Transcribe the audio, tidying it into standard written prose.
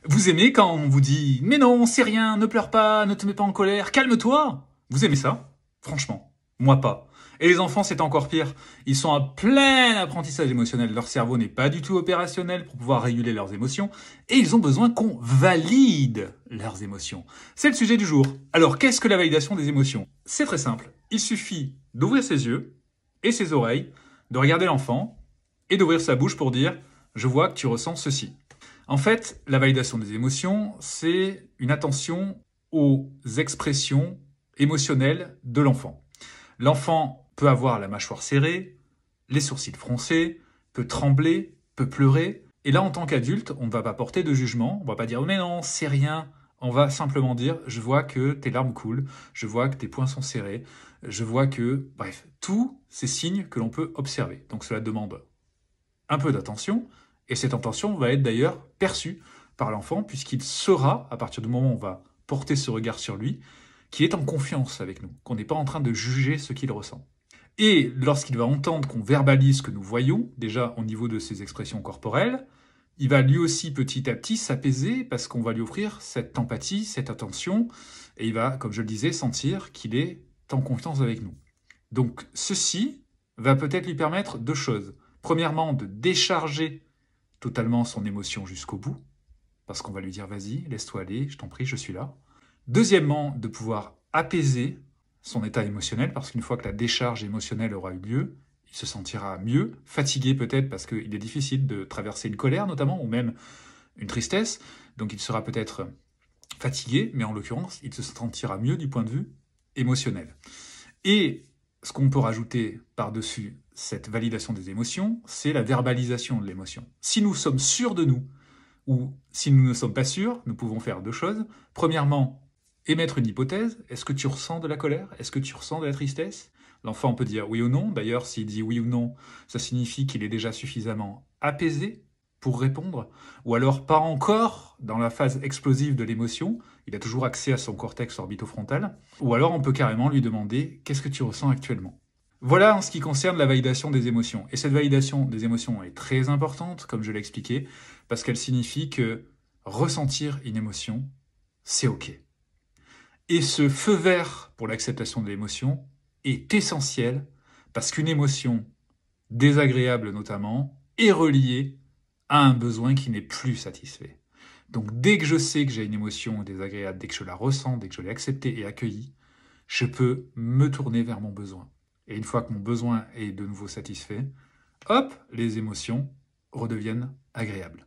Vous aimez quand on vous dit « Mais non, c'est rien, ne pleure pas, ne te mets pas en colère, calme-toi » Vous aimez ça? Franchement, moi pas. Et les enfants, c'est encore pire. Ils sont en plein apprentissage émotionnel. Leur cerveau n'est pas du tout opérationnel pour pouvoir réguler leurs émotions. Et ils ont besoin qu'on valide leurs émotions. C'est le sujet du jour. Alors, qu'est-ce que la validation des émotions? C'est très simple. Il suffit d'ouvrir ses yeux et ses oreilles, de regarder l'enfant et d'ouvrir sa bouche pour dire « Je vois que tu ressens ceci ». En fait, la validation des émotions, c'est une attention aux expressions émotionnelles de l'enfant. L'enfant peut avoir la mâchoire serrée, les sourcils froncés, peut trembler, peut pleurer. Et là, en tant qu'adulte, on ne va pas porter de jugement. On ne va pas dire « mais non, c'est rien ». On va simplement dire « je vois que tes larmes coulent, je vois que tes poings sont serrés, je vois que… » Bref, tous ces signes que l'on peut observer. Donc cela demande un peu d'attention. Et cette intention va être d'ailleurs perçue par l'enfant puisqu'il saura, à partir du moment où on va porter ce regard sur lui, qu'il est en confiance avec nous, qu'on n'est pas en train de juger ce qu'il ressent. Et lorsqu'il va entendre qu'on verbalise ce que nous voyons, déjà au niveau de ses expressions corporelles, il va lui aussi petit à petit s'apaiser parce qu'on va lui offrir cette empathie, cette attention, et il va, comme je le disais, sentir qu'il est en confiance avec nous. Donc ceci va peut-être lui permettre deux choses. Premièrement, de décharger totalement son émotion jusqu'au bout, parce qu'on va lui dire « vas-y, laisse-toi aller, je t'en prie, je suis là ». Deuxièmement, de pouvoir apaiser son état émotionnel, parce qu'une fois que la décharge émotionnelle aura eu lieu, il se sentira mieux, fatigué peut-être, parce qu'il est difficile de traverser une colère notamment, ou même une tristesse, donc il sera peut-être fatigué, mais en l'occurrence, il se sentira mieux du point de vue émotionnel. Et ce qu'on peut rajouter par-dessus cette validation des émotions, c'est la verbalisation de l'émotion. Si nous sommes sûrs de nous, ou si nous ne sommes pas sûrs, nous pouvons faire deux choses. Premièrement, émettre une hypothèse. Est-ce que tu ressens de la colère? Est-ce que tu ressens de la tristesse? L'enfant peut dire oui ou non. D'ailleurs, s'il dit oui ou non, ça signifie qu'il est déjà suffisamment apaisé pour répondre. Ou alors pas encore dans la phase explosive de l'émotion. Il a toujours accès à son cortex orbitofrontal. Ou alors on peut carrément lui demander « Qu'est-ce que tu ressens actuellement ?» Voilà en ce qui concerne la validation des émotions. Et cette validation des émotions est très importante, comme je l'ai expliqué, parce qu'elle signifie que ressentir une émotion, c'est OK. Et ce feu vert pour l'acceptation de l'émotion est essentiel, parce qu'une émotion, désagréable notamment, est reliée à un besoin qui n'est plus satisfait. Donc dès que je sais que j'ai une émotion désagréable, dès que je la ressens, dès que je l'ai acceptée et accueillie, je peux me tourner vers mon besoin. Et une fois que mon besoin est de nouveau satisfait, hop, les émotions redeviennent agréables.